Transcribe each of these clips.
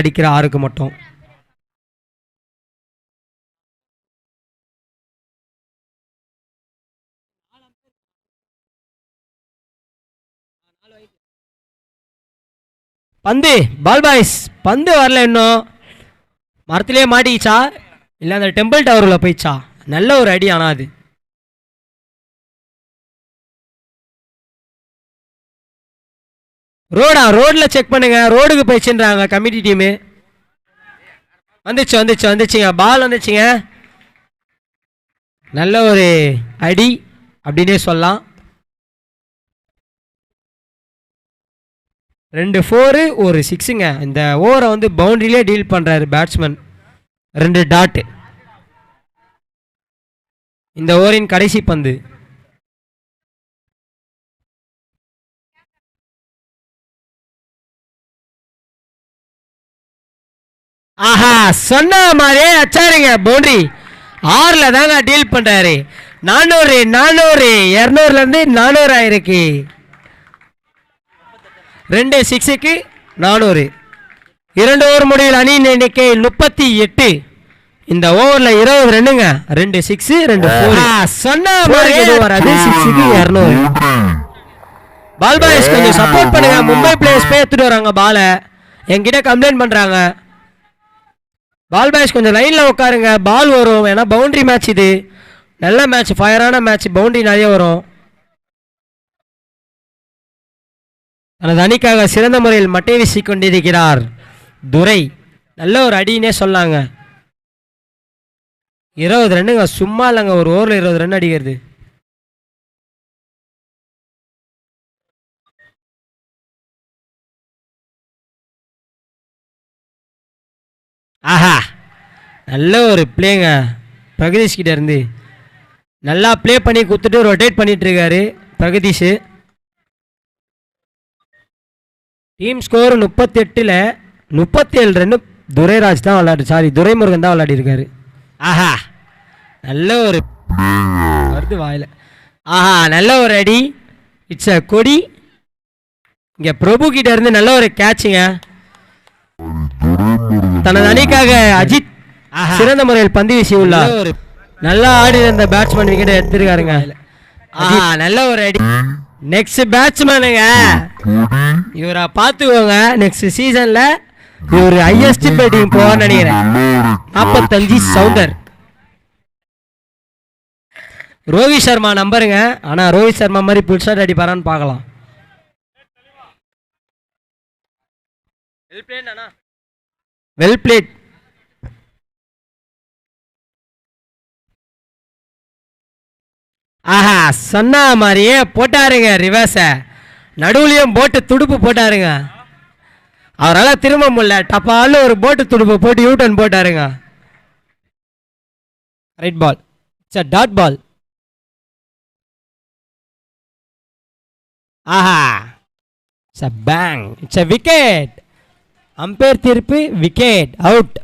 அடிக்கிற 6க்கு மட்டும். பந்து பால் பாய்ஸ், பந்து வரல இன்னும். மரத்திலே மாட்டிச்சா இல்லை அந்த டெம்பிள் டவரில் போயிடுச்சா? நல்ல ஒரு அடி. ஆனால் அது ரோடில் செக் பண்ணுங்க. ரோடுக்கு போயிடுச்சுன்றாங்க கமிட்டி டீமு. வந்துச்சுங்க, பால் வந்துச்சுங்க. நல்ல ஒரு அடி அப்படின்னே சொல்லலாம். 2 4 1 6ங்க. இந்த ஓவரை வந்து பவுண்டரியிலே டீல் பண்ணுறாரு பேட்ஸ்மேன். 2 டாட். இந்த ஓவரின் கடைசி பந்து. ஆஹா, சொன்ன மாதிரியே அச்சாருங்க பவுண்டரி. 6ல் தாங்க டீல் பண்ணுறாரு. 400 200லேருந்து 400 ஆயிருக்கு. 2 6க்கு 400. 2 ஓவர் முடிவில் அணியின் எண்ணிக்கை 38. இந்த ஓவரில் 20 ரன்னுங்க. 2 6 2 4. சொன்ன மாதிரி வராது. 6க்கு 200. பால் பாய்ஸ் கொஞ்சம் சப்போர்ட் பண்ணுங்க. மும்பை பிளேயர்ஸ் போய் எடுத்துட்டு வராங்க பாலை. என்கிட்ட கம்ப்ளைண்ட் பண்ணுறாங்க. பால் பாய்ஸ் கொஞ்சம் லைனில் உட்காருங்க. பால் வரும். ஏன்னா பவுண்டரி மேட்ச் இது. நல்ல மேட்ச், ஃபயரான மேட்ச். பவுண்டரி நிறைய வரும். தனது அணிக்காக சிறந்த முறையில் மட்டை வீசி கொண்டிருக்கிறார் துரை. நல்ல ஒரு அடினே சொல்லாங்க. 20 ரன்னுங்க. சும்மா இல்லைங்க, ஒரு ஓவரில் 20 ரன் அடிக்கிறது. ஆஹா, நல்ல ஒரு பிளேங்க பிரகதீஷ் கிட்ட இருந்து. நல்லா பிளே பண்ணி கொடுத்துட்டு ரொட்டேட் பண்ணிட்டு இருக்காரு பிரகதீஷ். டீம் ஸ்கோர் 38ல் 37 ரன்னு துரைராஜ் தான் துரைமுருகன் தான் விளையாடி இருக்காரு. ஆஹா, நல்ல ஒரு வருது வாயில. ஆஹா, நல்ல ஒரு அடி. இட்ஸ் அ கொடி. இங்க பிரபு கிட்ட இருந்து நல்ல ஒரு கேட்சுங்க. தனது அணிக்காக அஜித் சிறந்த முறையில் பந்து வீசி உள்ளார். நல்லா ஆடி இருந்த பேட்ஸ்மேன் விக்கெட் எடுத்திருக்காருங்க. ஆஹா, நல்ல ஒரு அடி. நெக்ஸ்ட் பேட்ஸ்மேனுங்க, இவரை பார்த்துக்கோங்க. நெக்ஸ்ட் சீசன்ல இவர் ஹையஸ்ட் பேட்டிங் போவான்னு நினைக்கிறேன். 45 சவுந்தர். ரோஹித் சர்மா நம்பருங்க. ஆனா ரோஹித் சர்மா மாதிரி புல்ஷாட் அடிப்பாரான்னு பார்க்கலாம். Well plate. ஆஹா, சொன்ன மாதிரியே போட்டாருங்க ரிவர்ஸ. நடுவுலையும் போட்டு துடுப்பு போட்டாருங்க. அவரால் திரும்ப முடியல. டப்பால ஒரு போட்டு துடுப்பு போட்டு யூட்டன் போட்டாருங்க. Right ball. It's a dot ball. ஆஹா, it's a bang. It's a wicket. Umpire தீர்ப்பு விக்கெட், அவுட்.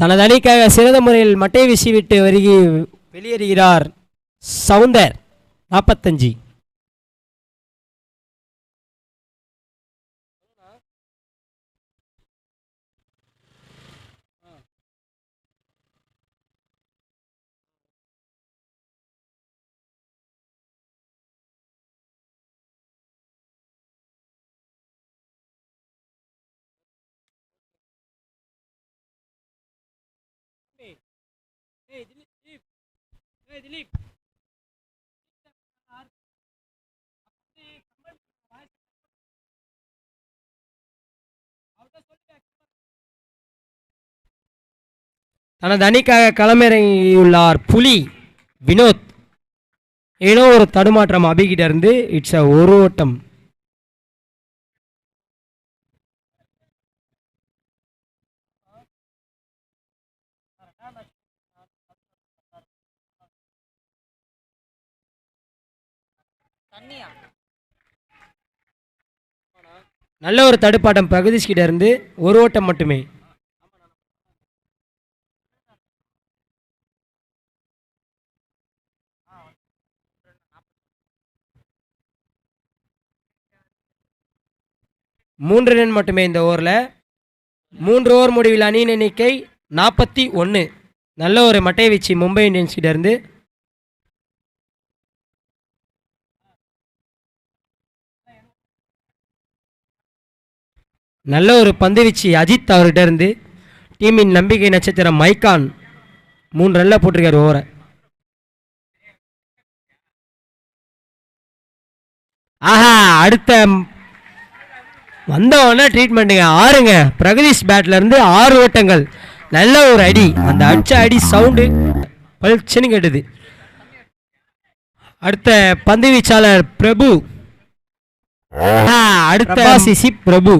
தனது அணிக்காக சிறந்த முறையில் மட்டை வீசிவிட்டு வெளியேறுகிறார் சவுந்தர். 45. தனது அணிக்காக களமிறங்கியுள்ளார் புலி வினோத். ஏதோ ஒரு தடுமாற்றம் அபிகிட்ட இருந்து. இட்ஸ் அ ஒரு ஓட்டம். நல்ல ஒரு தடுப்பாட்டம் பிரகதீஷ் கிட்ட இருந்து. ஒரு ஓட்டம் மட்டுமே. மூன்று ரன் மட்டுமே இந்த ஓவரில். 3 ஓவர் முடிவில் அணியின் எண்ணிக்கை 41. நல்ல ஒரு மட்டை வீச்சு மும்பை இந்தியன்ஸ் கிட்ட இருந்து. நல்ல ஒரு பந்து வீச்சு அஜித் அவர்கிட்ட இருந்து. டீமின் நம்பிக்கை நட்சத்திரம் மைக்கான் 3 ரன்ல போட்டிருக்காரு ஓவரை. ஆஹா, அடுத்த வந்தவொடனே ட்ரீட்மெண்ட்டுங்க 6ங்க. பிரகதீஷ் பேட்ல இருந்து 6 ஓட்டங்கள். நல்ல ஒரு அடி, அந்த அடிச்ச அடி சவுண்டு பளிச்சுன்னு கேட்டுது. அடுத்த பந்து வீச்சாளர் பிரபு. அடுத்த சிசி பிரபு.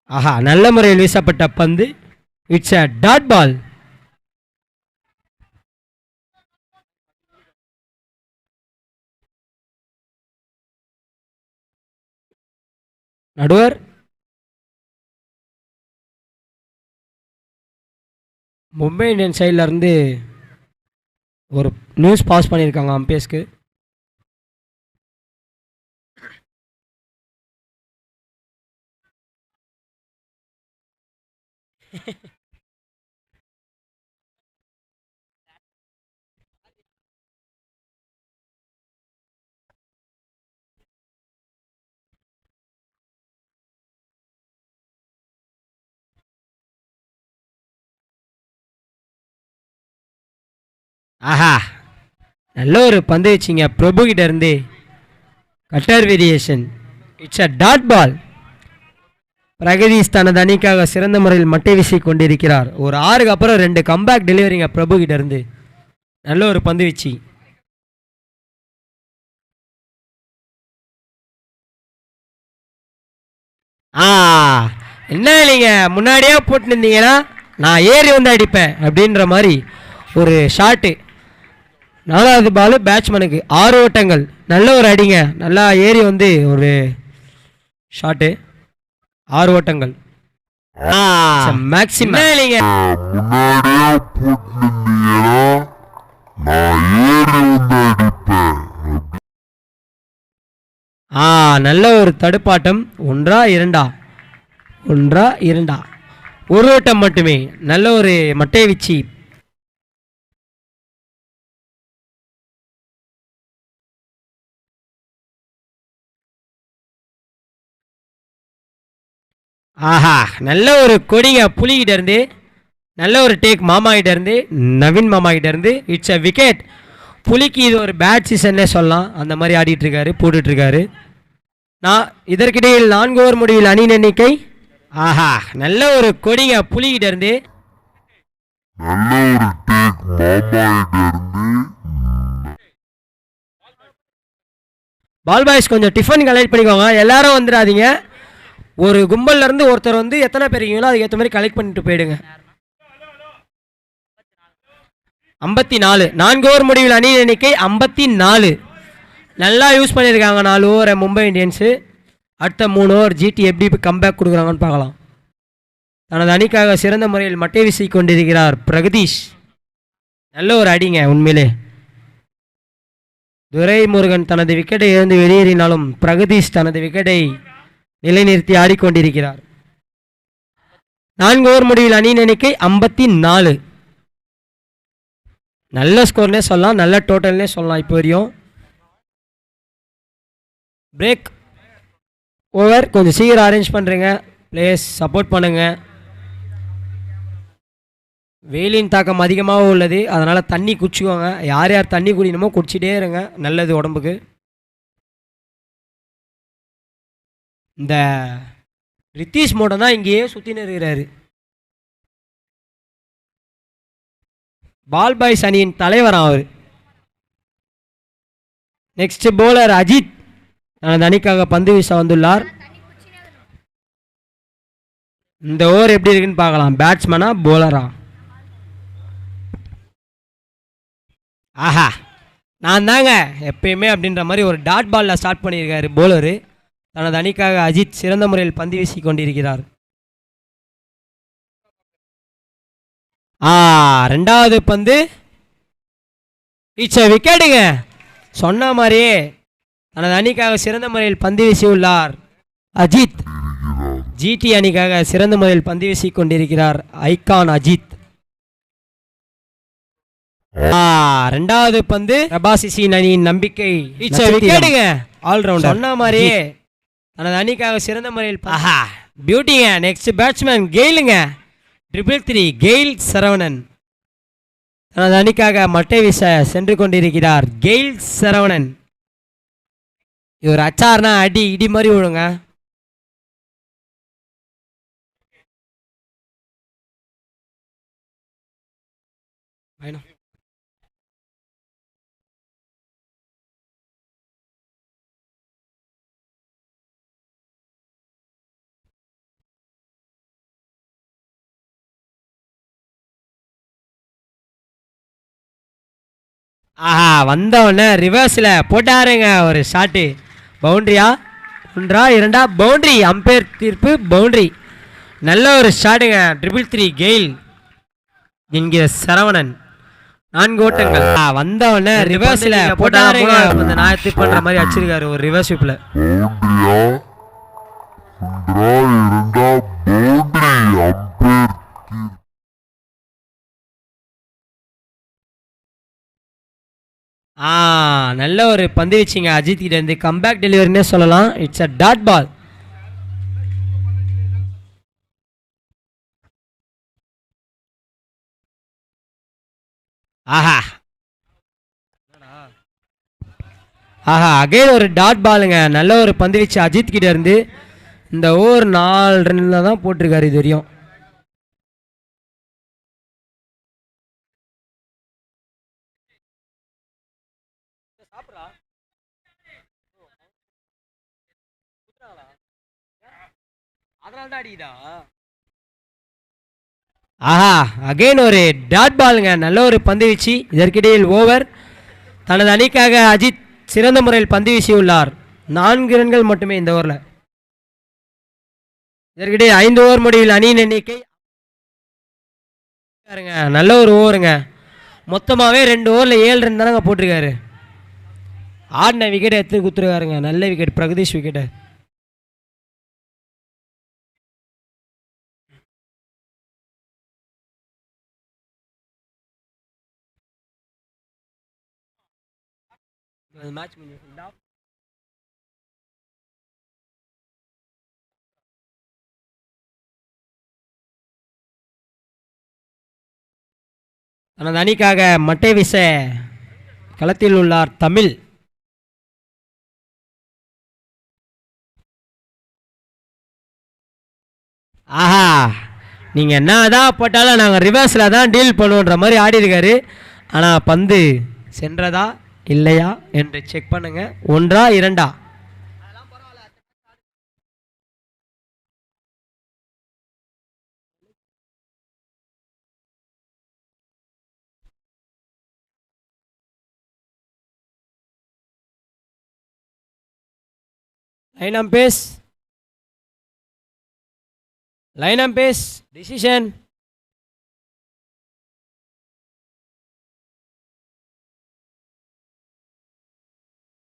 ஆஹா, நல்ல முறையில் வீசப்பட்ட பந்து. It's a dot ball. நடுவர் மும்பை இந்தியன் சைடில் இருந்து ஒரு நியூஸ் பாஸ் பண்ணியிருக்காங்க அம்பேஸ்க்கு. ஆஹா, நல்ல ஒரு பந்து வச்சிங்க பிரபு கிட்ட இருந்து. Cutter variation. It's a dot ball. Pragadeesh தனது அணிக்காக சிறந்த முறையில் மட்டை வீசி கொண்டிருக்கிறார். ஒரு 6க்கு அப்புறம் 2 கம்பேக் டெலிவரிங்க பிரபு கிட்ட இருந்து. நல்ல ஒரு பந்து வீச்சு. என்ன இல்லைங்க, முன்னாடியே போட்டுருந்தீங்கன்னா நான் ஏறி வந்து அடிப்பேன் அப்படின்ற மாதிரி ஒரு ஷாட்டு. 4வது பால் பேட்ஸ்மேனுக்கு 6 ஓட்டங்கள். நல்ல ஒரு அடிங்க, நல்லா ஏறி வந்து ஒரு ஷாட்டு. 6 ஓட்டங்கள். மேக்ஸிமம் இல்லைங்க, நல்ல ஒரு தடுப்பாட்டம். 1 2 ஒரு ஓட்டம் மட்டுமே. நல்ல ஒரு மட்டை வீச்சு. ஆஹா, நல்ல ஒரு கொடிங்க புலிகிட்ட இருந்து. நல்ல ஒரு டேக் மாமா கிட்ட இருந்து, நவீன் மாமா கிட்ட இருந்து. It's a wicket. புலிக்கு இது ஒரு பேட் சீசன்னே சொல்லலாம். அந்த மாதிரி ஆடிட்டு இருக்காரு, போட்டுட்டு இருக்காரு. நான் இதற்கிடையில் 4 ஓவர் முடிவில் அணியின் எண்ணிக்கை. ஆஹா, நல்ல ஒரு கொடிங்க புலிகிட்ட இருந்து. பால் பாய்ஸ் கொஞ்சம் டிஃபன் கலெக்ட் பண்ணிக்கோங்க, எல்லாரும் வந்துடாதீங்க. ஒரு கும்பல்ல இருந்து ஒருத்தர் வந்து எத்தனை பேர் இருக்கீங்களோ அதுக்கு ஏற்ற மாதிரி கலெக்ட் பண்ணிட்டு போயிடுங்க. 54. 4 ஓவர் முடிவில் அணியின் எண்ணிக்கை 54. நல்லா யூஸ் பண்ணியிருக்காங்க 4 ஓவரை மும்பை இந்தியன்ஸு. அடுத்த 3 ஓவர் ஜிடி எப்படி கம்பேக் கொடுக்குறாங்கன்னு பார்க்கலாம். தனது அணிக்காக சிறந்த முறையில் மட்டை வீசி கொண்டிருக்கிறார் பிரகதீஷ். நல்ல ஒரு அடிங்க உண்மையிலே. துரைமுருகன் தனது விக்கெட்டை இழந்து வெளியேறினாலும் பிரகதீஷ் தனது விக்கெட்டை நிலைநிறுத்தி ஆடிக்கொண்டிருக்கிறார். 4 ஓவர் முடிவில் அணியின் எண்ணிக்கை 54. நல்ல ஸ்கோர்னே சொல்லலாம், நல்ல டோட்டல்னே சொல்லலாம். இப்போ வரையும் பிரேக் ஓவர் கொஞ்சம் சீக்கிரம் அரேஞ்ச் பண்ணுறேங்க. பிளேயர்ஸ் சப்போர்ட் பண்ணுங்க. வெயிலின் தாக்கம் அதிகமாக உள்ளது, அதனால் தண்ணி குடிச்சுக்கோங்க. யார் யார் தண்ணி குடிக்கணுமோ குடிச்சிட்டே இருங்க, நல்லது உடம்புக்கு. இந்த ரித்தீஷ் மோட்டம் தான் இங்கேயே சுற்றின்னு இருக்கிறாரு. பால் பாய்ஸ் அணியின் தலைவரான் அவர். நெக்ஸ்ட் போலர் அஜித் தனது அணிக்காக பந்து வீச வந்துள்ளார். இந்த ஓவர் எப்படி இருக்குன்னு பார்க்கலாம். பேட்ஸ்மேனா போலரா? ஆஹா, நான் தாங்க எப்பயுமே அப்படின்ற மாதிரி ஒரு டாட் பாலில் ஸ்டார்ட் பண்ணியிருக்காரு போலரு. தனது அணிக்காக அஜித் சிறந்த முறையில் பந்து வீசி கொண்டிருக்கிறார். ரெண்டாவது பந்து விக்கெட்டுங்க. சொன்ன மாதிரியே தனது அணிக்காக சிறந்த முறையில் பந்து வீசியுள்ளார் அஜித். ஜிடி அணிக்காக சிறந்த முறையில் பந்து வீசி கொண்டிருக்கிறார் ஐகான் அஜித். ரெண்டாவது பந்து பிரபாசிசின் அணியின் நம்பிக்கை விக்கெட்டுங்க. ஆல்ரவுண்டர் சொன்ன மாதிரியே தனது அணிக்காக சிறந்த முறையில் பியூட்டிங்க. நெக்ஸ்ட் பேட்ஸ்மேன் கெயிலுங்க. 3 கெயில் சரவணன் தனது அணிக்காக மட்டை வீச சென்று கொண்டிருக்கிறார் கெயில் சரவணன். இவர் அச்சார்னா அடி இடி மாதிரி விழுங்க. வந்தவொடனே ரிவர்ஸில் போட்டாருங்க ஒரு ஷாட்டு. பவுண்ட்ரியா? 1 2 பவுண்ட்ரி. அம்பையர் தீர்ப்பு பவுண்ட்ரி. நல்ல ஒரு ஷாட்டுங்க. 3 கெயில் என்கிற சரவணன். 4 ஓட்டங்கள். வந்தவொடனே ரிவர்ஸில் போட்டாருங்க. அந்த நாயத்து பண்ற மாதிரி அடிச்சிருக்காரு ஒரு ரிவர்ஸ் ஸ்வீப்ல. நல்ல ஒரு பந்து வச்சிங்க அஜித் கிட்ட இருந்து. கம்பேக் டெலிவரினே சொல்லலாம். It's a dot ball. Again ஒரு டாட் பாலுங்க. நல்ல ஒரு பந்து வச்சு அஜித் கிட்ட இருந்து. இந்த ஓவர் 4 ரன்ல தான் போட்டிருக்காரு இது வரையும். அகைன் ஒரு டாட் பாலுங்க. நல்ல ஒரு பந்து வீச்சு. இதற்கிடையில் ஓவர். தனது அணிக்காக அஜித் சிறந்த முறையில் பந்து வீசியுள்ளார். 4 ரன்கள் மட்டுமே இந்த ஓவரில். இதற்கிடையே 5 ஓவர் முடிவில் அணியின் எண்ணிக்கை. நல்ல ஒரு ஓவருங்க. மொத்தமாகவே 2 ஓவரில் 7 ரன் தானங்க போட்டிருக்காரு. ஆடின விக்கெட்டை எடுத்து கொடுத்துருக்காருங்க. நல்ல விக்கெட். பிரகதீஷ் விக்கெட்டை. மேட்ச் தனது அணிக்காக மட்டை வீச களத்தில் உள்ளார் தமிழ். நீங்கள் என்ன தான் போட்டாலும் நாங்கள் ரிவர்ஸில் தான் டீல் பண்ணுவோன்ற மாதிரி ஆடி இருக்காரு. ஆனால் பந்து சென்றதா இல்லையா என்று செக் பண்ணுங்க. 1 2 லைன் அம்பேஸ் டிசிஷன்.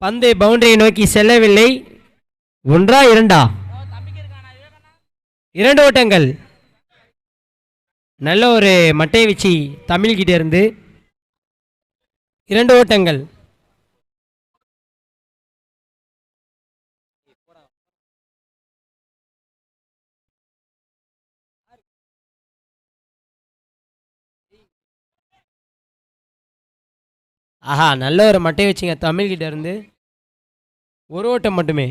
பந்து பவுண்டரியை நோக்கி செல்லவில்லை. 1 2 2 ஓட்டங்கள். நல்ல ஒரு மட்டை வீச்சு தமிழ்கிட்ட இருந்து. 2 ஓட்டங்கள். நல்ல ஒரு மட்டை வச்சுங்க தமிழ்கிட்ட இருந்து. 1 ஓட்டம் மட்டுமே.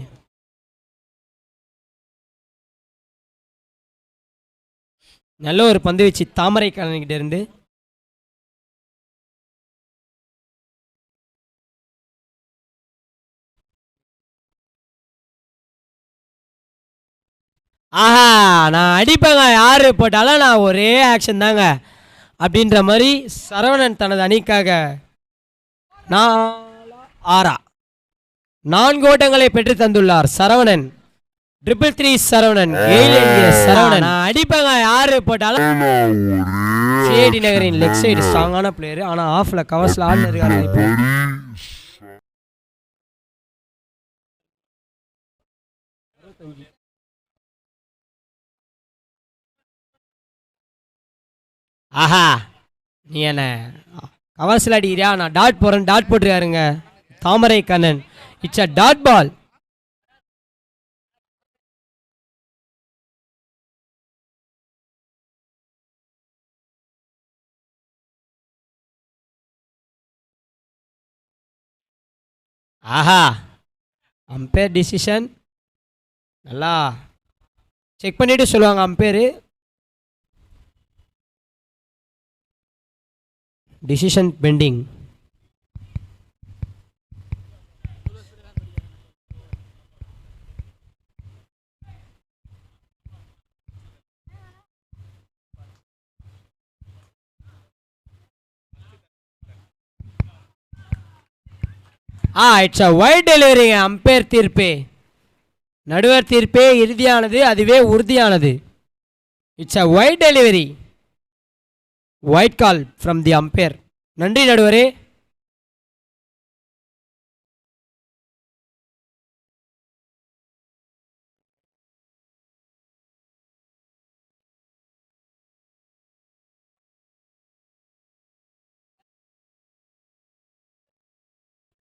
நல்ல ஒரு பந்து வச்சு தாமரை கலன்கிட்ட இருந்து. நான் அடிப்பேங்க யாரு போட்டாலும் நான் ஒரே ஆக்ஷன் தாங்க அப்படின்ற மாதிரி சரவணன் தனது அணிக்காக 4 ஓட்டங்களை பெற்று தந்துள்ளார் சரவணன். 333 சரவணன் சரவணன் அடிப்பாங்க யாரு போட்டாலும். சிஐடி நகரின் லெக் சைடு ஸ்ட்ராங்கான பிளேயர், ஆனா ஆஃப்ல கவர்ஸ்ல ஆடுன்னு இருக்காரு இப்போ. ஆஹா, நீ என்ன கவர்ஸ்ல அடிக்கிறியா? நான் டாட் போறேன், டாட் போட்டுருக்காருங்க Thamarai Kannan. It's a dot ball. ஆஹா, அம்பேர் டிசிஷன் நல்லா செக் பண்ணிட்டு சொல்லுவாங்க umpire. Decision pending. It's a wide டெலிவரிங்க. அம்பேர் தீர்ப்பு, நடுவர் தீர்ப்பே இறுதியானது, அதுவே உறுதியானது. It's a wide delivery, wide call from the umpire. நன்றி நடுவரே.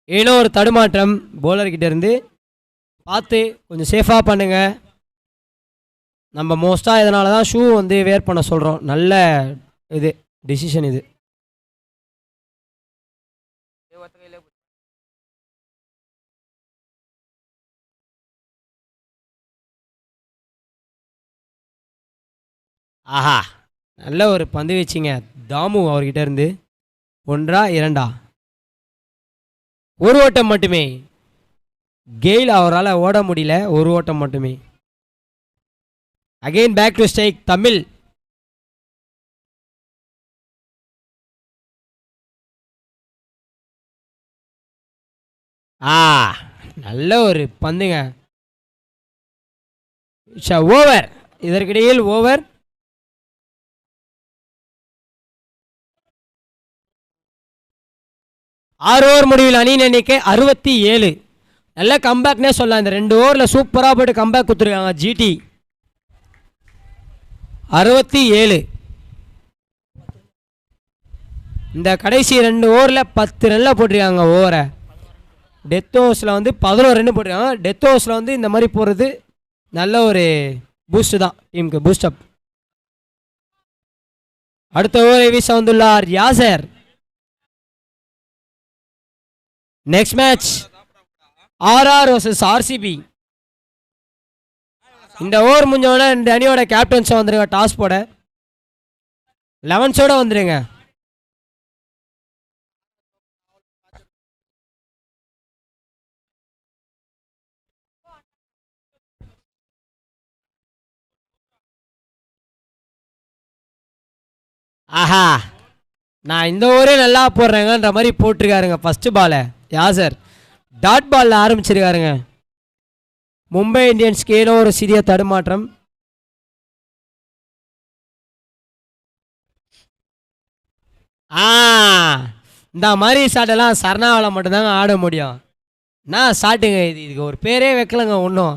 ஏனோ ஒரு தடுமாற்றம் போலர்கிட்ட இருந்து, பார்த்து கொஞ்சம் சேஃபாக பண்ணுங்க. நம்ம மோஸ்ட்டாக இதனால தான் ஷூ வந்து வேர் பண்ண சொல்கிறோம். நல்ல இது டிசிஷன் இது. ஆஹா, நல்ல ஒரு பந்து வச்சிங்க தாமு அவர்கிட்ட இருந்து. 1 2 ஒரு ஓட்டம் மட்டுமே. கெயில் அவரால் ஓட முடியல, ஒரு ஓட்டம் மட்டுமே. Again back to strike Tamil. நல்ல ஒரு பந்துங்க. ஓவர், இதற்கிடையில் ஓவர். ஆறு ஓவர் முடிவில் அணியின் எண்ணிக்கை 67. நல்ல கம்பேக்னே சொல்லலாம். இந்த 2 ஓவரில் சூப்பராக போய்ட்டு கம்பேக் கொடுத்துருக்காங்க ஜிடி. 67. இந்த கடைசி 2 ஓவரில் 10 ரன்னில் போட்டிருக்காங்க ஓவரை. டெத் ஓவர்ஸில் வந்து 11 ரன் போட்டிருக்காங்க. டெத் ஓவர்ஸில் வந்து இந்த மாதிரி போகிறது நல்ல ஒரு பூஸ்ட் தான் டீமுக்கு, பூஸ்டப். அடுத்த ஓவரை வீச வந்துள்ளார் Yasar. Next match RR vs RCB. இந்த ஓவர் முடிஞ்சவொடனே இந்த அணியோட கேப்டன்ஸை வந்துருங்க டாஸ் போட. 11ஸோட வந்துருங்க. ஆஹா, நான் இந்த ஓவரே நல்லா போடுறேங்கன்ற மாதிரி போட்டிருக்காருங்க. ஃபர்ஸ்ட் பாலை யாசர் டாட் பாலில் ஆரம்பிச்சிருக்காருங்க. மும்பை இந்தியன்ஸ்க்கு ஏதோ ஒரு சிறிய தடுமாற்றம். இந்த மாதிரி ஷாட்டெல்லாம் சரணாவில் மட்டும்தாங்க ஆட முடியும். நான் ஷாட்டுங்க இதுக்கு ஒரு பேரே வைக்கலங்க ஒன்றும்.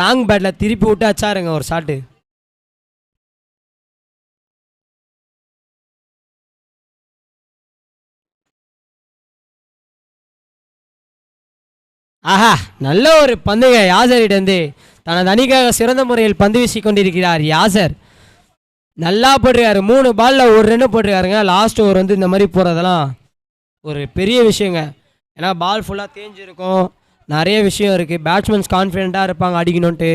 ராங் பேட்டில் திருப்பி விட்டு அச்சாருங்க ஒரு ஷாட்டு. ஆஹா, நல்ல ஒரு பந்துங்க யாசரிடந்து. தனது அணிக்காக சிறந்த முறையில் பந்து வீசி கொண்டிருக்கிறார் யாசர். நல்லா போட்டிருக்காரு. 3 பாலில் 1 ரன் போட்டிருக்காருங்க. லாஸ்ட் ஓவர் வந்து இந்த மாதிரி போகிறதெல்லாம் ஒரு பெரிய விஷயங்க. ஏன்னா பால் ஃபுல்லாக தேஞ்சிருக்கும், நிறைய விஷயம் இருக்குது. பேட்ஸ்மேன்ஸ் கான்ஃபிடென்ட்டாக இருப்பாங்க அடிக்கணுன்ட்டு.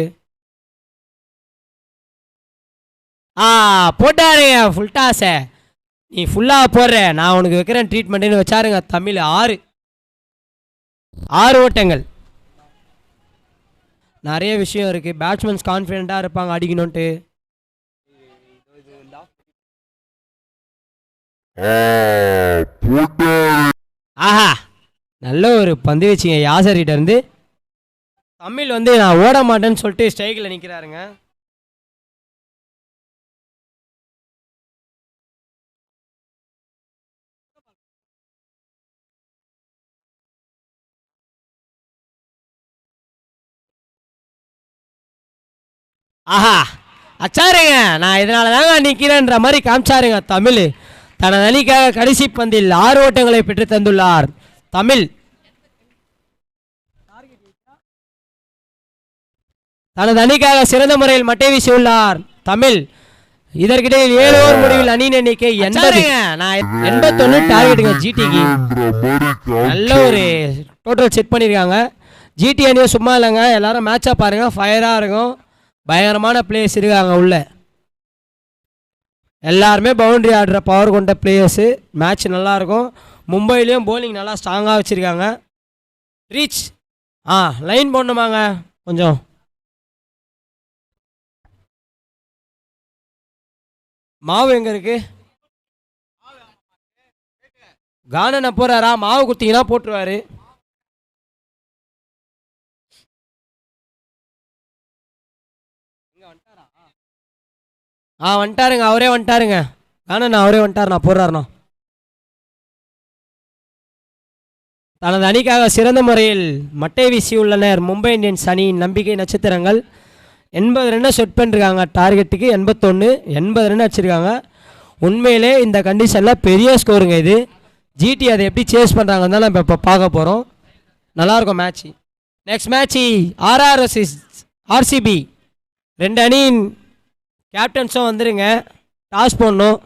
போட்டாருங்க ஃபுல் டாஸை. நீ ஃபுல்லாக போடுற, நான் உனக்கு வைக்கிறேன் ட்ரீட்மெண்ட்டுன்னு வச்சாருங்க தமிழ். 6 ஓட்டங்கள். நிறைய விஷயம் இருக்குது. பேட்ஸ்மேன்ஸ் கான்ஃபிடென்ட்டாக இருப்பாங்க அடிக்கணுன்ட்டு. ஆஹா, நல்ல ஒரு பந்து வச்சிங்க யாசர்கிட்ட இருந்து. தமிழ் வந்து நான் ஓட மாட்டேன்னு சொல்லிட்டு ஸ்ட்ரைக்கில் நிற்கிறாருங்க. ஆஹா அச்சாருங்க, நான் இதனால தாங்க நிற்கிறேன்ற மாதிரி காமிச்சாருங்க தமிழ். தனது அணிக்காக கடைசி பந்தில் 6 ஓட்டங்களை பெற்று தந்துள்ளார் தமிழ். தனது அணிக்காக சிறந்த முறையில் மட்டை வீசியுள்ளார் தமிழ். இதற்கிடையில் 7 ஓவர் முடிவில் அணியின் எண்ணிக்கை 80. நான் 81 டார்கெட்டுங்க ஜிடிக்கு. நல்ல ஒரு டோட்டல் செட் பண்ணியிருக்காங்க. ஜிடி அணியும் சும்மா இல்லைங்க, எல்லாரும் மேட்சாக பாருங்க, ஃபயராக இருக்கும். பயங்கரமான பிளேயர்ஸ் இருக்காங்க உள்ள. எல்லாருமே பவுண்டரி ஆடுற பவர் கொண்ட பிளேயர்ஸு. மேட்ச் நல்லாயிருக்கும். மும்பையிலையும் போலிங் நல்லா ஸ்ட்ராங்காக வச்சுருக்காங்க. ரீச் லைன் போடணுமாங்க கொஞ்சம். மாவு எங்கே இருக்கு? கானனை போகிறாரா? மாவு குத்திங்கன்னா போட்டுருவாரு. வந்துட்டாருங்க, அவரே வந்துட்டாருங்க. கானன் அவரே வந்துட்டார், நான் போடுறாருண்ணா. தனது அணிக்காக சிறந்த முறையில் மட்டை வீசி உள்ளனர் மும்பை இந்தியன்ஸ் அணியின் நம்பிக்கை நட்சத்திரங்கள். 80 ரன்னை செட் பண்ணிருக்காங்க. டார்கெட்டுக்கு 81, 80 ரன் அடிச்சிருக்காங்க. உண்மையிலே இந்த கண்டிஷனில் பெரிய ஸ்கோருங்க இது. ஜிடி அதை எப்படி சேஸ் பண்ணுறாங்கன்னு தான் நம்ம இப்போ பார்க்க போகிறோம். நல்லாயிருக்கும் match. Next match RR versus RCB. 2 அணியின் கேப்டன்ஸும் வந்துருங்க, டாஸ் போடணும்.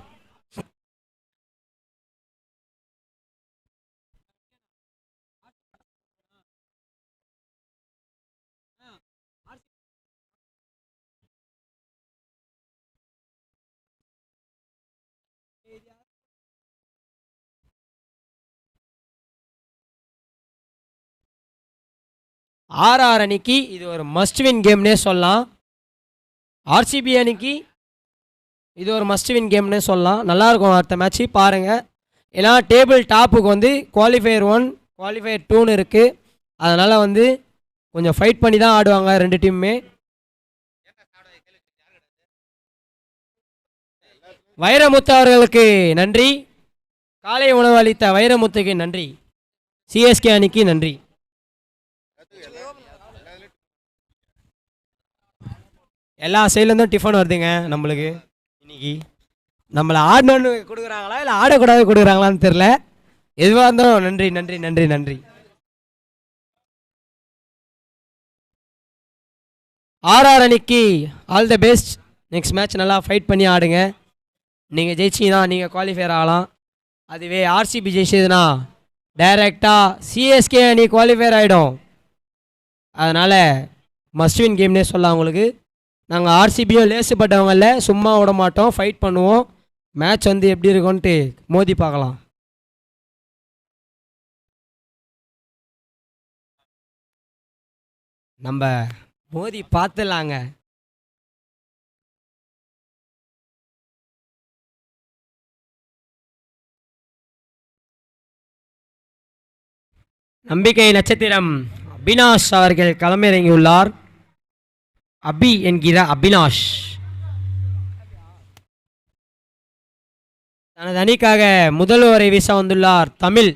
ஆர்ஆர் அணிக்கு இது ஒரு மஸ்ட் வின் கேம்னே சொல்லலாம். ஆர்சிபி அணிக்கு இது ஒரு மஸ்ட் வின் கேம்னே சொல்லலாம். நல்லாயிருக்கும் அடுத்த மேட்ச்சு பாருங்கள். ஏன்னா டேபிள் டாப்புக்கு வந்து குவாலிஃபயர் 1 குவாலிஃபயர் 2ன்னு இருக்குது. அதனால் வந்து கொஞ்சம் ஃபைட் பண்ணி தான் ஆடுவாங்க 2 டீமுமே. வைரமுத்து அவர்களுக்கு நன்றி. காலை உணவு அளித்த வைரமுத்துக்கு நன்றி. சிஎஸ்கே அணிக்கு நன்றி. எல்லா சைட்லேருந்தும் டிஃபன் வருதுங்க நம்மளுக்கு இன்னைக்கு. நம்மளை ஆடணுன்னு கொடுக்குறாங்களா இல்லை ஆடக்கூடாது கொடுக்குறாங்களான்னு தெரில. எதுவாக இருந்தாலும் நன்றி நன்றி நன்றி நன்றி. ஆர்ஆர் அணிக்கு all the best. Next match நல்லா ஃபைட் பண்ணி ஆடுங்க. நீங்கள் ஜெயிச்சிங்கன்னா நீங்கள் குவாலிஃபயர் ஆகலாம். அதுவே ஆர்சிபி ஜெயிச்சதுன்னா டைரெக்டாக சிஎஸ்கே அணி குவாலிஃபயர் ஆகிடும். அதனால் மஸ்ட் வின் கேம்னே சொல்லலாம் உங்களுக்கு. நாங்கள் ஆர்சிபியும் லேசுப்பட்டவங்க இல்லை, சும்மா விட மாட்டோம், ஃபைட் பண்ணுவோம். மேட்ச் வந்து எப்படி இருக்கும்ன்ட்டு மோதி பார்க்கலாம். நம்ம மோதி பார்த்துலாங்க. நம்பிக்கை நட்சத்திரம் அபினாஷ் அவர்கள் களமிறங்கியுள்ளார். அபி என்கிற அபினாஷ் தனது அணிக்காக முதல் ஓவரை வீச வந்துள்ளார் தமிழ்.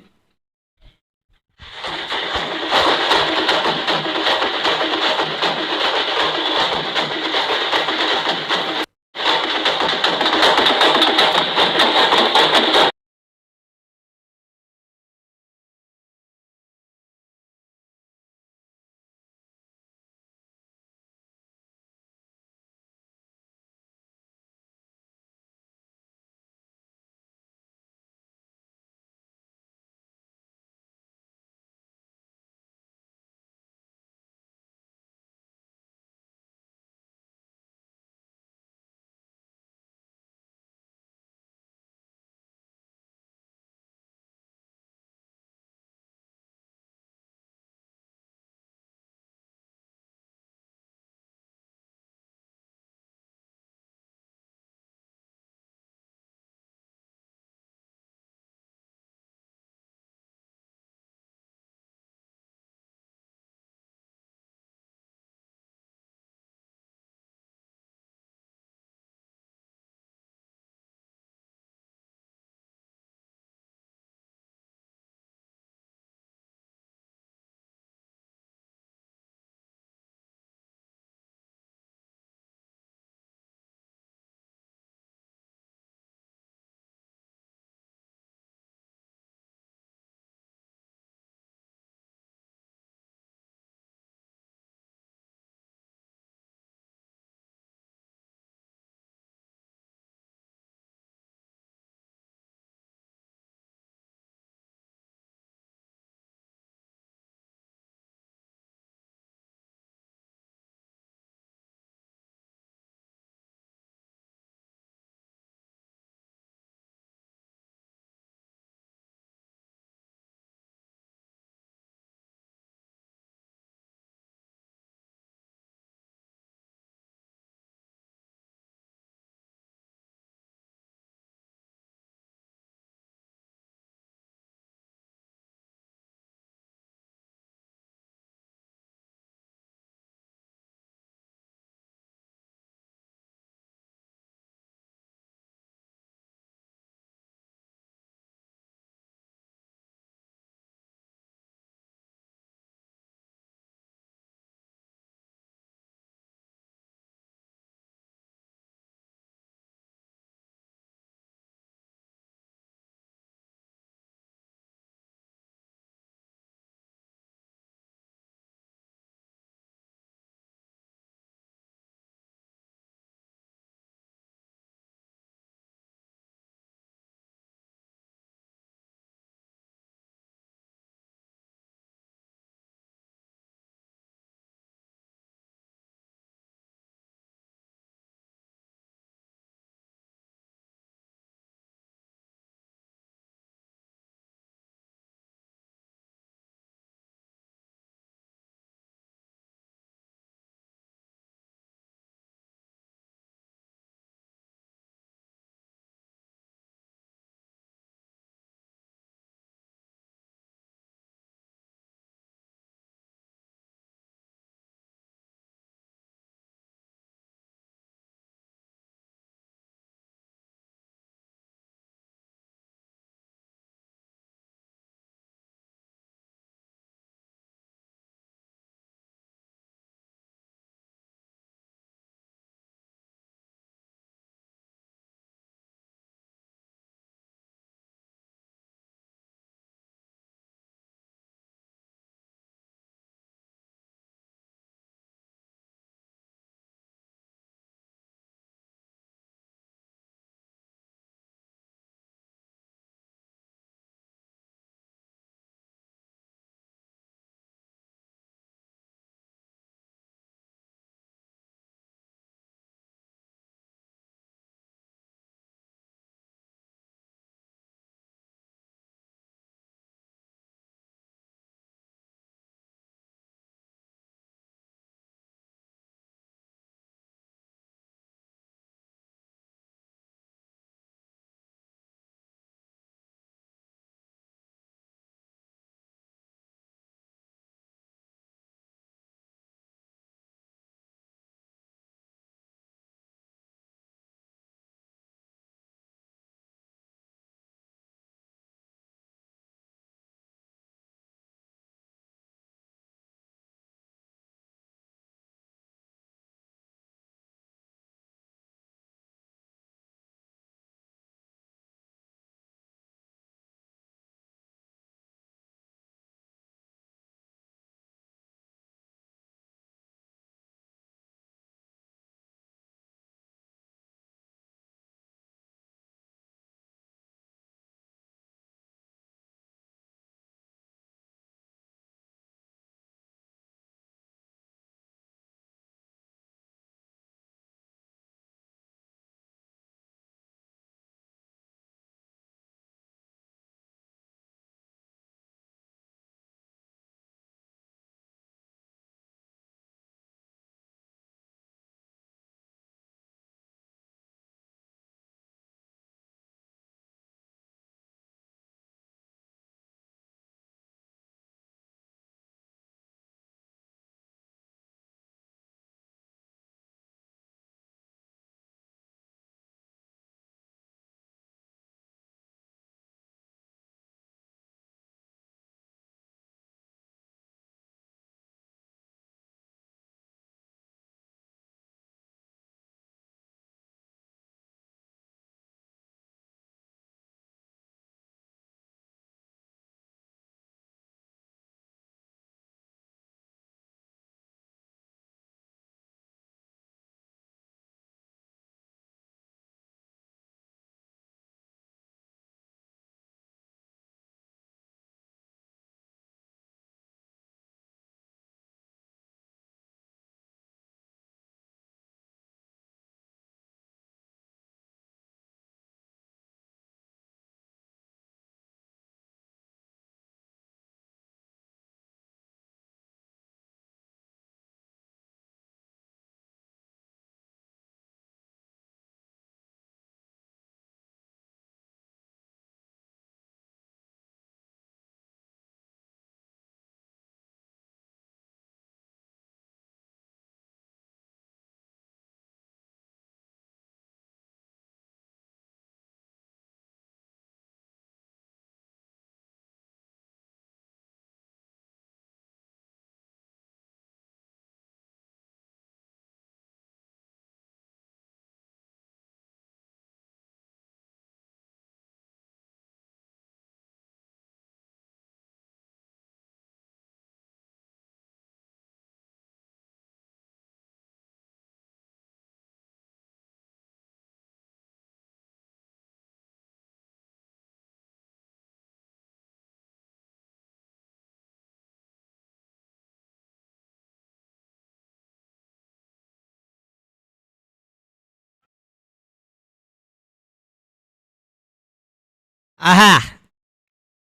ஆஹா,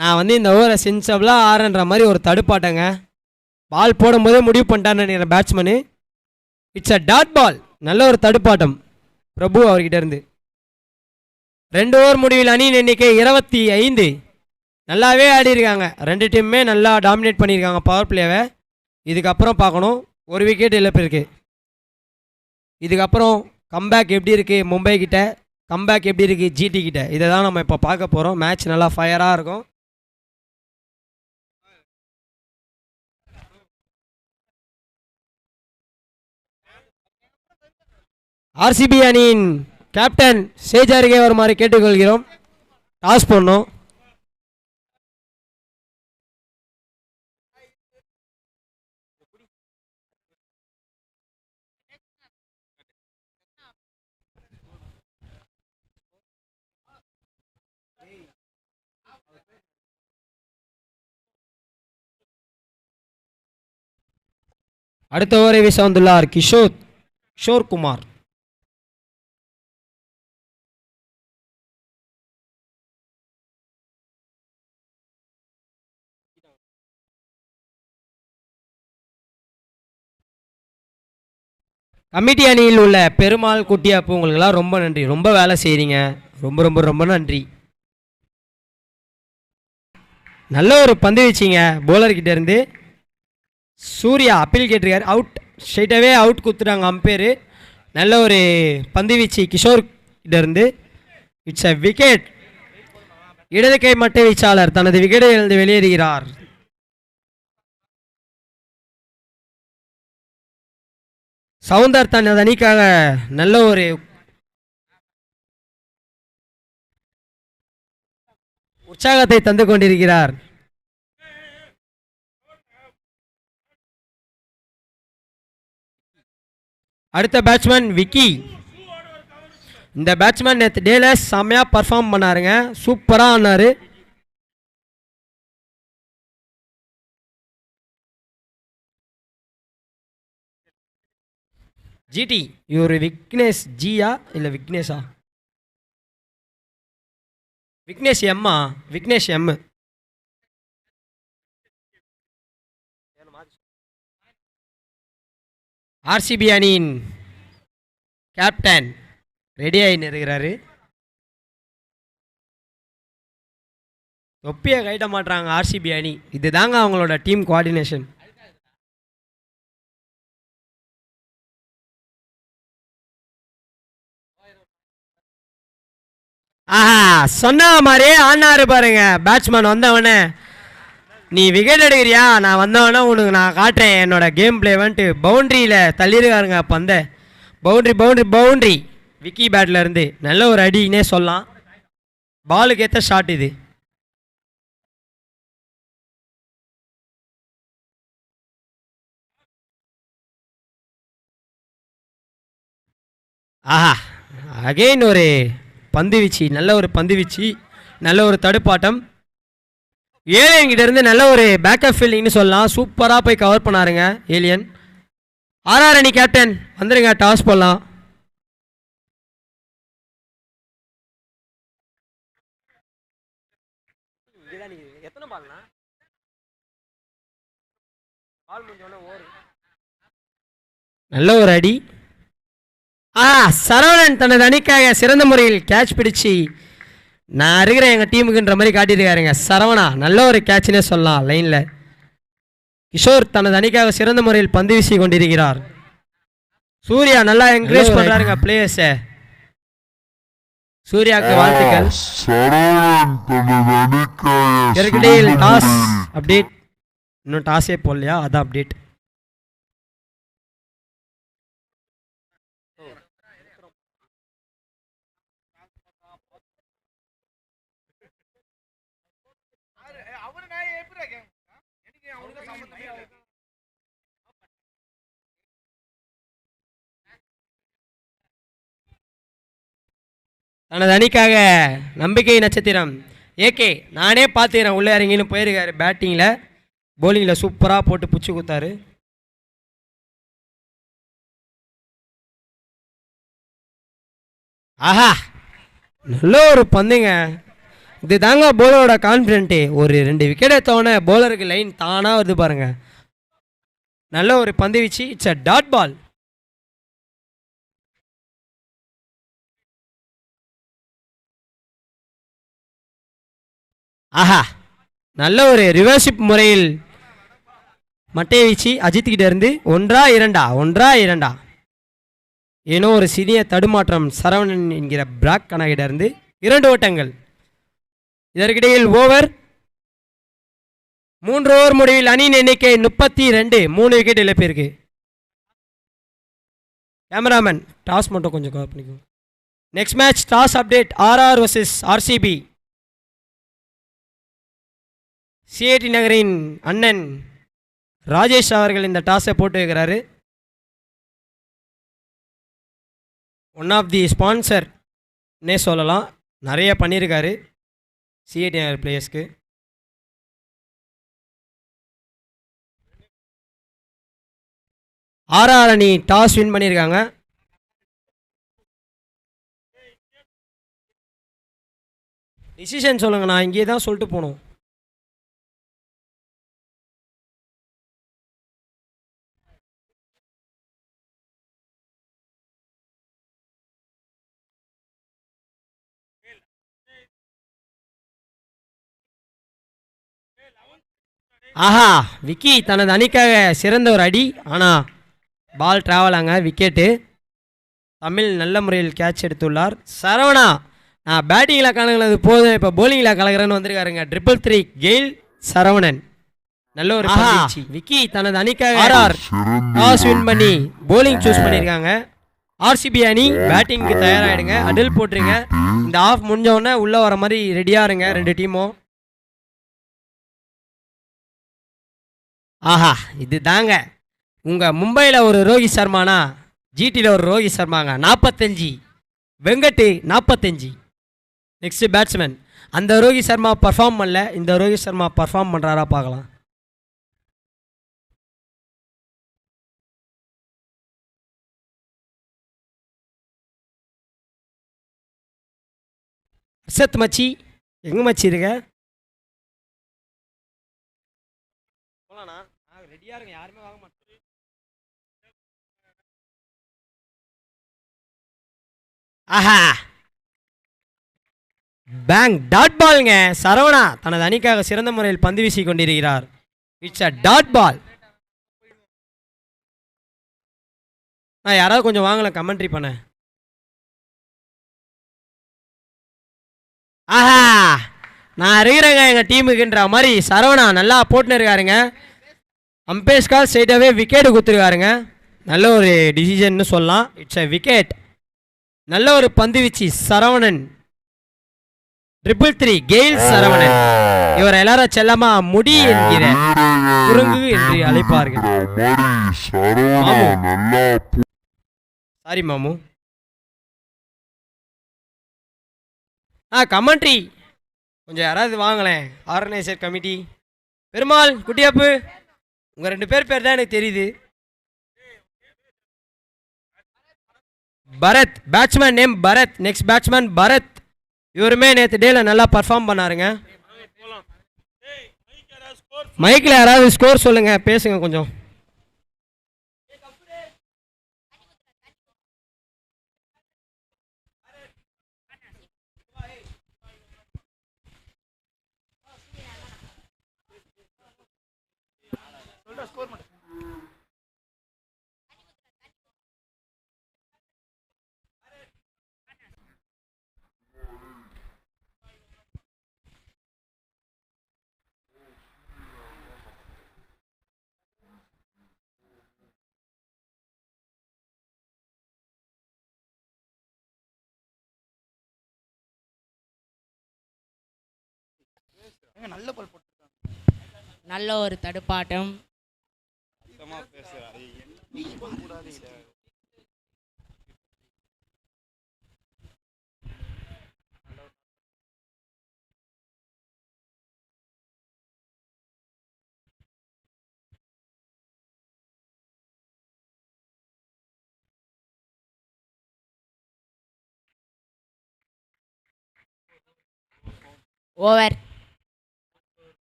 நான் வந்து இந்த ஓவரை சென்சபிளாக ஆறுன்ற மாதிரி ஒரு தடுப்பாட்டங்க. பால் போடும்போதே முடிவு பண்ணிட்டான்னு நினைக்கிறேன் batsman. It's a dot ball. நல்ல ஒரு தடுப்பாட்டம் பிரபு அவர்கிட்ட இருந்து. 2 ஓவர் முடிவில் அணியின் எண்ணிக்கை 25. நல்லாவே ஆடி இருக்காங்க ரெண்டு டீமுமே, நல்லா டாமினேட் பண்ணியிருக்காங்க பவர் பிளேவை. இதுக்கப்புறம் பார்க்கணும், ஒரு விக்கெட் இழப்பு இருக்குது. இதுக்கப்புறம் கம்பேக் எப்படி இருக்குது மும்பை கிட்ட, கம்பேக் எப்படி இருக்குது ஜிடி கிட்ட, இதை தான் நம்ம இப்போ பார்க்க போகிறோம். மேட்ச் நல்லா ஃபயராக இருக்கும். ஆர்சிபி அணியின் கேப்டன் ஸ்டேஜ் அருகே வருமாறு கேட்டுக்கொள்கிறோம். டாஸ் பண்ணோம். அடுத்த ஓவரை வீச வந்துள்ளார் கிஷோர் குமார். கமிட்டி அணியில் உள்ள பெருமாள் குட்டியாப்பு உங்களுக்கெல்லாம் ரொம்ப நன்றி, ரொம்ப வேலை செய்கிறீங்க, ரொம்ப ரொம்ப ரொம்ப நன்றி. நல்ல ஒரு பந்து வச்சிங்க போலர்கிட்ட இருந்து. சூர்யா அப்பீல் கேட்டிருக்காரு, அவுட், ஸ்ட்ரைட்டாகவே அவுட் கொடுத்துட்டாங்க அம்பேரு. நல்ல ஒரு பந்து வீச்சு கிஷோர் கிட்ட இருந்து. It's a wicket. இடது கை மட்டை வீச்சாளர் தனது விக்கெட்டை இழந்து வெளியேறுகிறார். சவுந்தர் தனது அணிக்காக நல்ல ஒரு உற்சாகத்தை தந்து கொண்டிருக்கிறார். அடுத்த பேட்ஸ்மேன் விக்கி. இந்த பேட்ஸ்மேன் நேற்று டேல செம்மையாக பர்ஃபார்ம் பண்ணாருங்க, சூப்பராக ஆனார். ஜிடி இவர் விக்னேஷ் ஜியா இல்லை விக்னேஷா? விக்னேஷ் எம்மா? விக்னேஷ் எம். ஆர்சிபி அணியின் கேப்டன் ரெடி ஆகின்னு இருக்கிறாரு. தொப்பியை கைட்ட மாட்டாங்க ஆர்சிபி அணி. இதுதாங்க அவங்களோட டீம் கோஆர்டினேஷன். ஆஹா, சொன்ன மாதிரியே ஆனாரு பாருங்க பேட்ஸ்மேன். வந்தவனே நீ விக்கெட் எடுக்கிறியா, நான் வந்தவொடனே உனக்கு நான் காட்டுறேன் என்னோட கேம் பிளேவன்ட்டு பவுண்ட்ரியில் தள்ளியிருக்காருங்க. அப்போ அந்த பவுண்ட்ரி விக்கி பேட்டில் இருந்து நல்ல ஒரு அடினே சொல்லலாம். பாலுக்கு ஏற்ற ஷாட் இது. ஆஹா, அகெயின் ஒரு பந்து வீச்சு, நல்ல ஒரு பந்து வீச்சு, நல்ல ஒரு தடுப்பாட்டம். ஏலியன் கிட்ட இருந்து நல்ல ஒரு பேக்கப் ஃபீல்டிங்னு சொல்லலாம். சூப்பராக போய் கவர் பண்ணாருங்க ஏலியன். ஆர்ஆர் அணி கேப்டன் வந்துருங்க, டாஸ் போடலாம். நல்ல ஒரு அடி. சரவணன் தனது அணிக்காக சிறந்த முறையில் கேட்ச் பிடிச்சி நான் இருக்கிறேன் எங்கள் டீமுக்குன்ற மாதிரி காட்டியிருக்காருங்க. சரவணா நல்ல ஒரு கேட்ச்னே சொல்லலாம் லைனில். கிஷோர் தனது அணிக்காக சிறந்த முறையில் பந்து வீசி கொண்டிருக்கிறார். சூர்யா நல்லா என்கரேஜ் பண்ணுறாருங்க பிளேயர்ஸை. சூர்யாவுக்கு வாழ்த்துக்கள். இதற்கிடையில் டாஸ் அப்டேட், இன்னும் டாஸே போடலையா, அதான் அப்டேட். தனது அணிக்காக நம்பிக்கை நட்சத்திரம் ஏகே நானே பார்த்துக்கிறேன் உள்ளே இறங்கின்னு போயிருக்காரு. பேட்டிங்கில் போலிங்கில் சூப்பராக போட்டு பிடிச்சி கொடுத்தாரு. ஆஹா, நல்ல ஒரு பந்துங்க. இது தாங்க போலரோட கான்ஃபிடென்ட்டு. ஒரு 2 விக்கெட் எடுத்தவொடனே போலருக்கு லைன் தானாக வருது பாருங்க. நல்ல ஒரு பந்து வீச்சு. It's a dot ball. ஆஹா, நல்ல ஒரு ரிவர்ஷிப் முறையில் மட்டையை வீச்சு அஜித் கிட்ட இருந்து 1-2 ஏனோ ஒரு சிறிய தடுமாற்றம் சரவணன் என்கிற பிராக் கணக்கிட்ட இருந்து 2 ஓட்டங்கள். இதற்கிடையில் ஓவர் 3 ஓவர் முடிவில் அணியின் எண்ணிக்கை 32. 3 விக்கெட் இழப்பிற்கு. கேமராமேன் டாஸ் மட்டும் கொஞ்சம் கவர் பண்ணிக்கோ. Next match toss update. RR vs RCB. CID நகரின் அண்ணன் ராஜேஷ் அவர்கள் இந்த டாஸை போட்டு வைக்கிறாரு. ஒன் ஆஃப் தி ஸ்பான்சர்னே சொல்லலாம். நிறைய பண்ணியிருக்காரு சிஐடி நகர் பிளேயர்ஸ்க்கு. RR அணி டாஸ் வின் பண்ணியிருக்காங்க. டிசிஷன் சொல்லுங்க, நான் இங்கே தான் சொல்லிட்டு போகணும். ஆஹா, விக்கி தனது அணிக்காக சிறந்த ஒரு அடி. ஆனால் பால் ட்ராவல் ஆங்க, விக்கெட்டு. தமிழ் நல்ல முறையில் கேட்ச் எடுத்துள்ளார். சரவணா, நான் பேட்டிங்கில் கலங்கினது போதும், இப்போ போலிங்கில் கலக்கிறேன்னு வந்திருக்காருங்க. 3 கெயில் சரவணன். நல்ல ஒரு விக்கி தனது அணிக்காக RR டாஸ் வின் பண்ணி போலிங் சூஸ் பண்ணியிருக்காங்க. RCB அணி பேட்டிங்க்கு தயாராகிடுங்க. அடில் போட்டுருங்க. இந்த ஆஃப் முடிஞ்ச உடனே உள்ளே வர மாதிரி ரெடியாக இருங்க 2 டீமும். ஆஹா, இது தாங்க உங்கள் மும்பையில் ஒரு ரோஹித் சர்மானா ஜிடியில் ஒரு ரோஹித் சர்மாங்க. 45, வெங்கட்டு 45. Next batsman. அந்த ரோஹித் சர்மா பர்ஃபார்ம் பண்ணல, இந்த ரோஹித் சர்மா பர்ஃபார்ம் பண்ணுறாரா பார்க்கலாம். அர்ஷத் மச்சி, எங்கே மச்சி இருக்க? போலாண்ணா, ரெடியாக இருங்க, யாருமே வாங்க மாட்டேன். ஆஹா, பேங் டாட் பால்ங்க. சரவணா தனது அணிக்காக சிறந்த முறையில் பந்து வீசி கொண்டிருக்கிறார். It's a dot ball. நான் யாராவது கொஞ்சம் வாங்கல கமெண்ட்ரி பண்ண. ஆஹா, நான் இருக்கிறேங்க எங்கள் டீமுக்குன்ற மாதிரி சரவணா நல்லா போட்டுன்னு இருக்காருங்க. அம்பேஸ்கார் ஸ்ட்ரெயிட்டாகவே விக்கெட்டு கொடுத்துருக்காருங்க. நல்ல ஒரு டிசிஷன்னு சொல்லலாம். It's a wicket. நல்ல ஒரு பந்து வீச்சு சரவணன். 3 கெயில் சரவணன். இவர் எல்லாரும் செல்லமா முடி என்கிற குறுங்கு என்று அழைப்பார்கள். சாரி மாமு. கமெண்ட்ரி கொஞ்சம் யாராவது வாங்கலேன். Organiser committee. பெருமாள், குட்டியாப்பு, உங்கள் 2 பேர் தான் எனக்கு தெரியுது. Bharath, batsman name Bharath. Next batsman Bharath. இவருமே நேற்று டேல நல்லா பர்ஃபார்ம் பண்ணாருங்க. மைக்கில் யாராவது ஸ்கோர் சொல்லுங்க, பேசுங்க கொஞ்சம். நல்ல ஒரு தடுப்பாட்டம். ஓவர்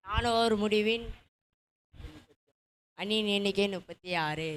4 ஓவர் முடிவின் அணியின் எண்ணிக்கை 36.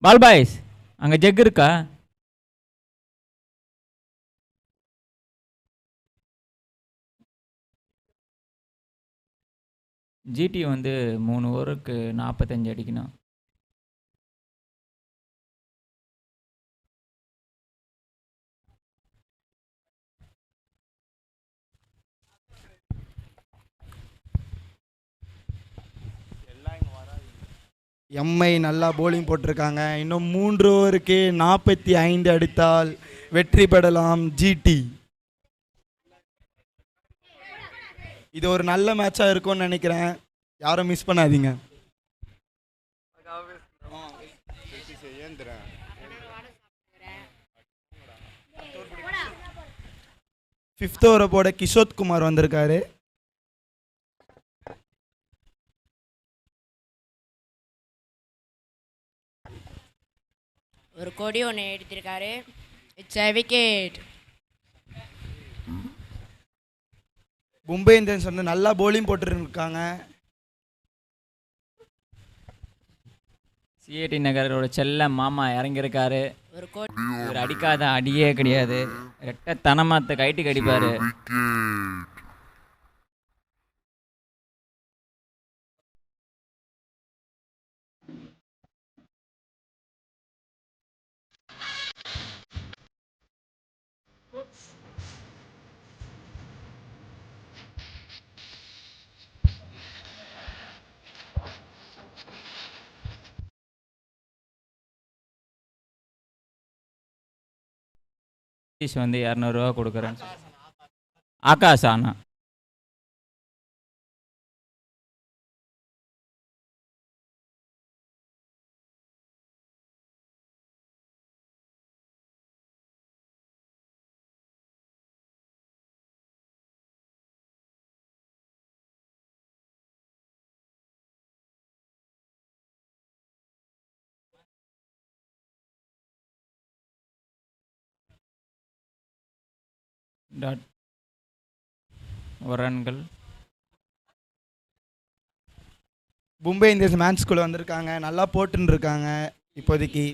பால் பாய்ஸ் அங்கே ஜெக் இருக்கா? ஜிடி வந்து 3 ஓவருக்கு 45 அடிக்கணும். எம்ஐ நல்லா போலிங் போட்டிருக்காங்க. இன்னும் 3 ஓவருக்கு 45 அடித்தால் வெற்றி பெறலாம் ஜிடி. இது ஒரு நல்ல மேட்சாக இருக்கும்னு நினைக்கிறேன். யாரும் மிஸ் பண்ணாதீங்க. ஃபிஃப்த் ஓவரை போட கிஷோத் குமார் வந்திருக்காரு. ஒரு கொடி ஒன்று எடுத்திருக்காரு. It's a wicket. Mumbai Indians வந்து நல்லா போலிங் போட்டுருக்காங்க. சிஐடி நகரோட செல்ல மாமா இறங்கியிருக்காரு. ஒரு அடிக்காத அடியே கிடையாது. ரெட்ட தனமாத்த கைட்டு கடிப்பாரு. வந்து 200 ரூபா கொடுக்குறேன். ஆகாஷ் ஆனா டாட் ரன்கள். மும்பை இந்தியன்ஸ் மேட்ச்குள்ளே வந்திருக்காங்க. நல்லா போட்டுன்னு இருக்காங்க இப்போதைக்கு.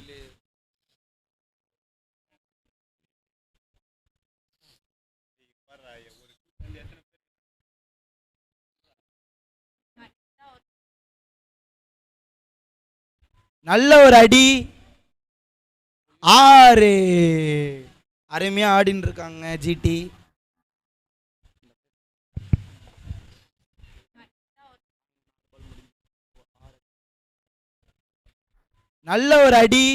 நல்ல ஒரு அடி. 6. அருமையாக ஆடின்னு இருக்காங்க ஜிடி. நல்ல ஒரு அடி.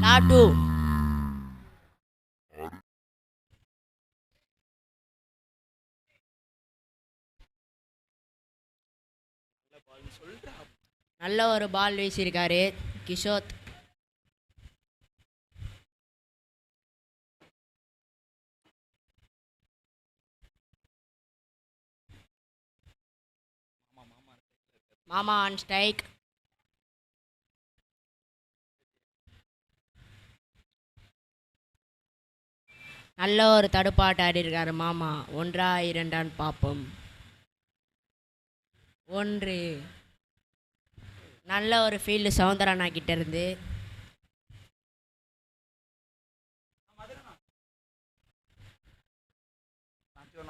நாட்டு நல்ல ஒரு பால் வீசியிருக்காரு கிஷோத். மாமா ஆன் ஸ்ட்ரைக். நல்ல ஒரு தடுப்பாட்ட ஆடி இருக்காரு மாமா. 1 2 பார்ப்போம். 1. நல்ல ஒரு ஃபீல்டு சவுந்தரனா கிட்ட இருந்து.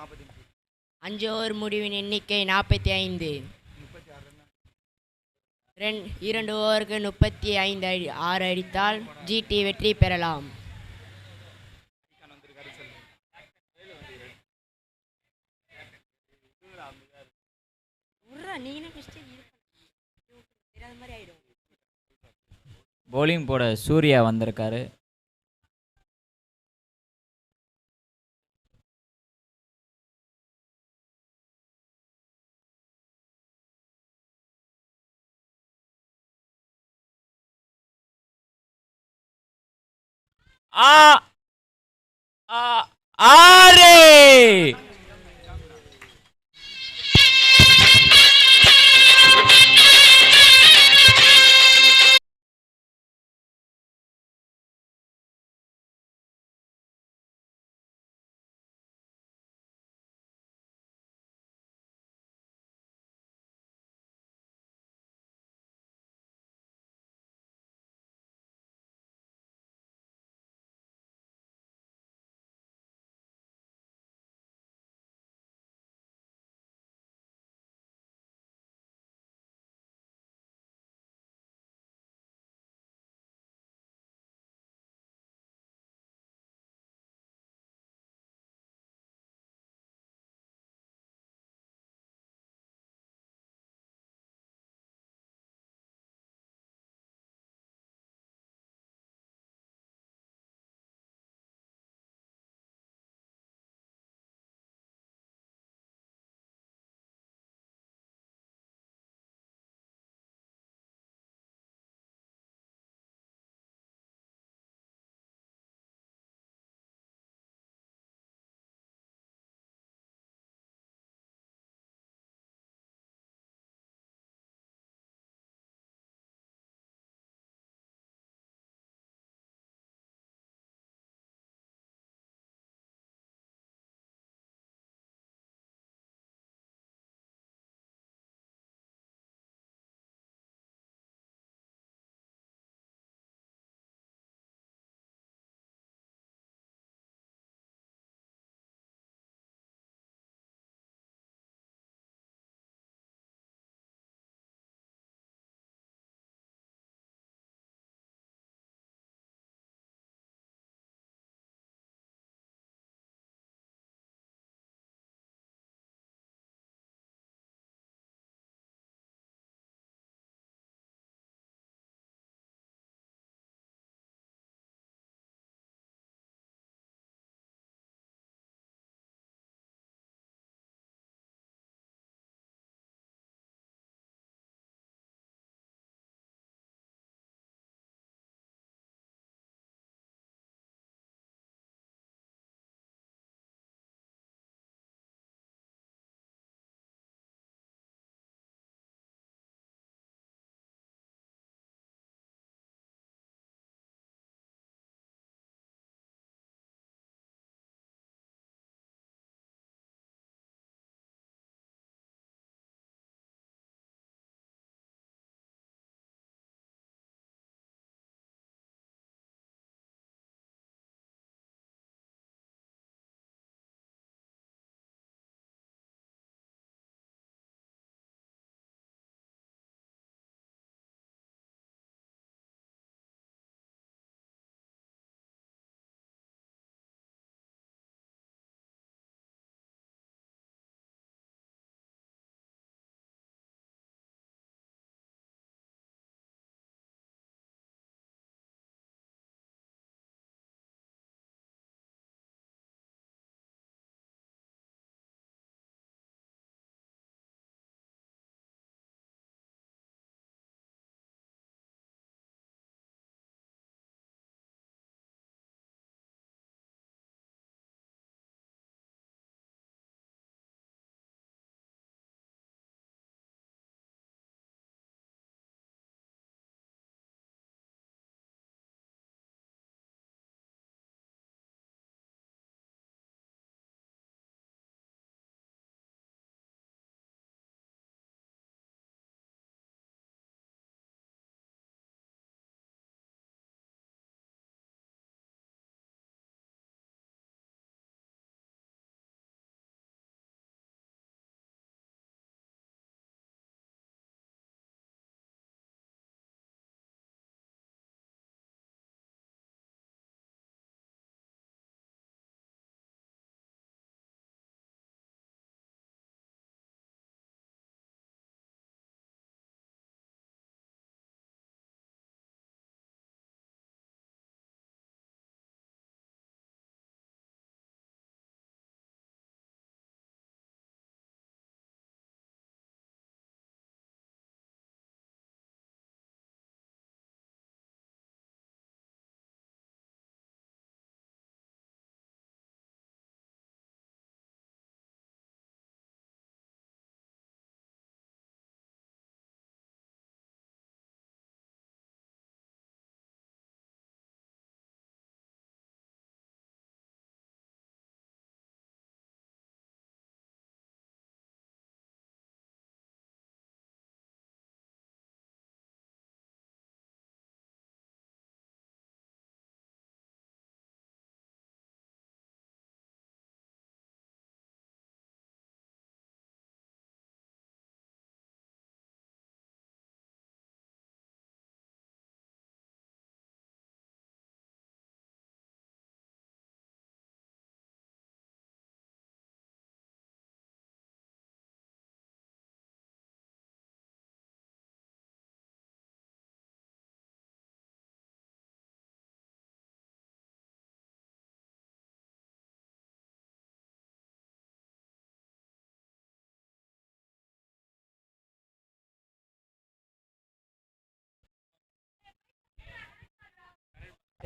5 ஓவர் முடிவின் எண்ணிக்கை 45. 2 ஓவருக்கு 35 6 அடித்தால் ஜிடி வெற்றி பெறலாம். bowling போட சூர்யா வந்திருக்காரு. ஆறு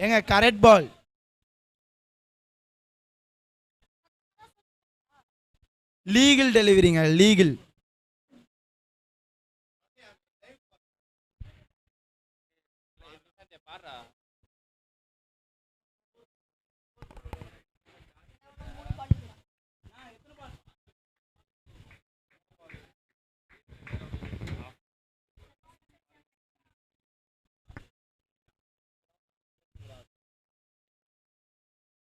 ஏங்க கரெக்ட் பால். லீகல் டெலிவரிங்க, லீகல்.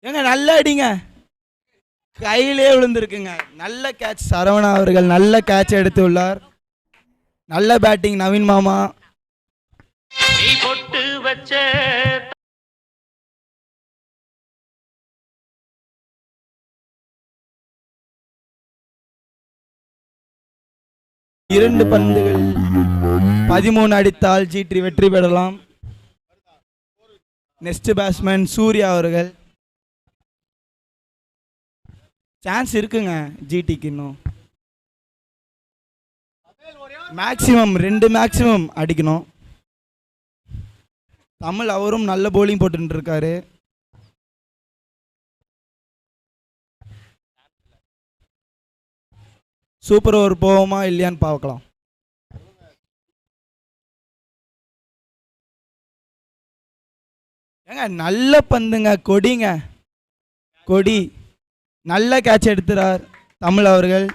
ஏங்க நல்லா அடிங்க, கையிலே விழுந்திருக்குங்க. நல்ல கேட்ச் சரவணா அவர்கள், நல்ல கேட்ச் எடுத்து உள்ளார். நல்ல பேட்டிங் நவீன் மாமா. இரண்டு பந்துகள் 13 அடித்தால் ஜிடி வெற்றி பெறலாம். நெக்ஸ்ட் பேட்ஸ்மேன் சூர்யா அவர்கள். சான்ஸ் இருக்குங்க ஜிடிக்கு, இன்னும் மேக்ஸிமம் 2 மேக்ஸிமம் அடிக்கணும். தமிழ் அவரும் நல்ல போலிங் போட்டு இருக்காரு. சூப்பர் ஓவர் போவோமா இல்லையான்னு பார்க்கலாம். ஏங்க நல்ல பந்துங்க, கொடிங்க, கொடி. நல்ல கேட்ச் எடுத்துறார் தமிழ் அவர்கள்.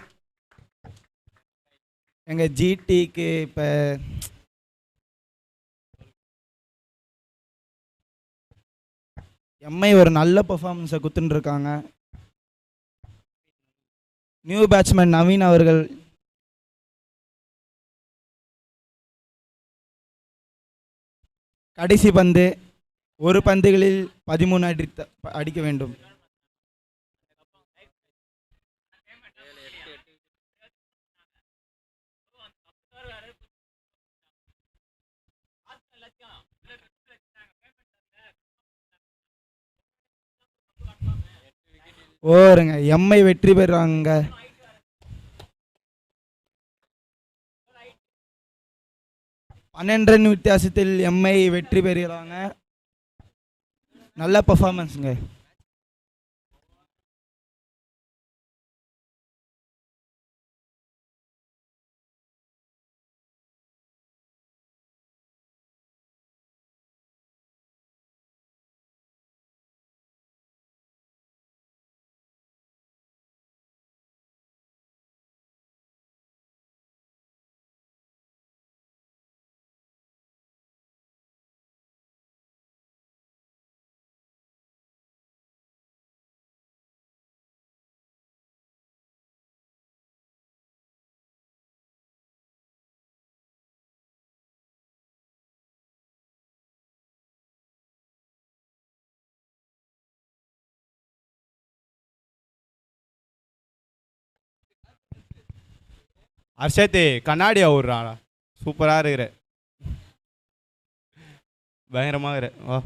எங்க ஜிடிக்கு இப்போ எம்ஐ ஒரு நல்ல பெர்ஃபார்மன்ஸை குத்துன்னு இருக்காங்க. நியூ பேட்ஸ்மேன் நவீன் அவர்கள். கடைசி பந்து, ஒரு பந்துகளில் 13 அடிக்க வேண்டும். ஓருங்க, எம்ஐ வெற்றி பெறாங்க. ரன் வித்தியாசத்தில் எம்ஐ வெற்றி பெறுகிறாங்க. நல்ல பெர்ஃபார்மன்ஸுங்க. அர்ஷத் கண்ணாடியா விட்றான், சூப்பராக இருக்கிற, பயங்கரமாக இருக்கிற. வா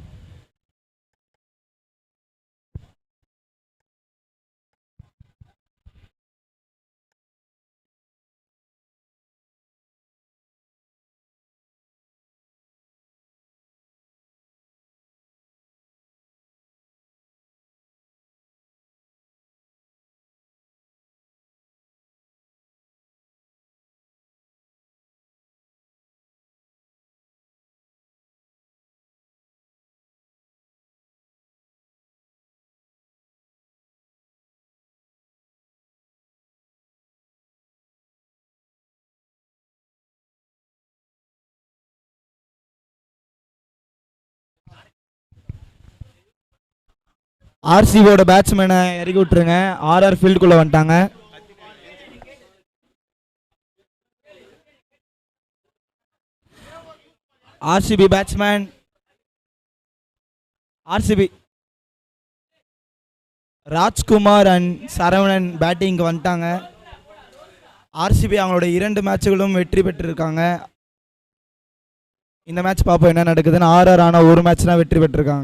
ஆர்சிபியோட பேட்ஸ்மேனை இறக்கி விட்டுருங்க. ஆர்ஆர் ஃபீல்டுக்குள்ளே வந்துட்டாங்க. RCB batsman, RCB Rajkumar and Saravanan பேட்டிங்க்கு வந்துட்டாங்க. ஆர்சிபி அவங்களோட 2 மேட்சுகளும் வெற்றி பெற்றிருக்காங்க. இந்த மேட்ச் பார்ப்போம் என்ன நடக்குதுன்னு. ஆர்ஆர் ஆனால் ஒரு மேட்ச் தான் வெற்றி பெற்றிருக்காங்க.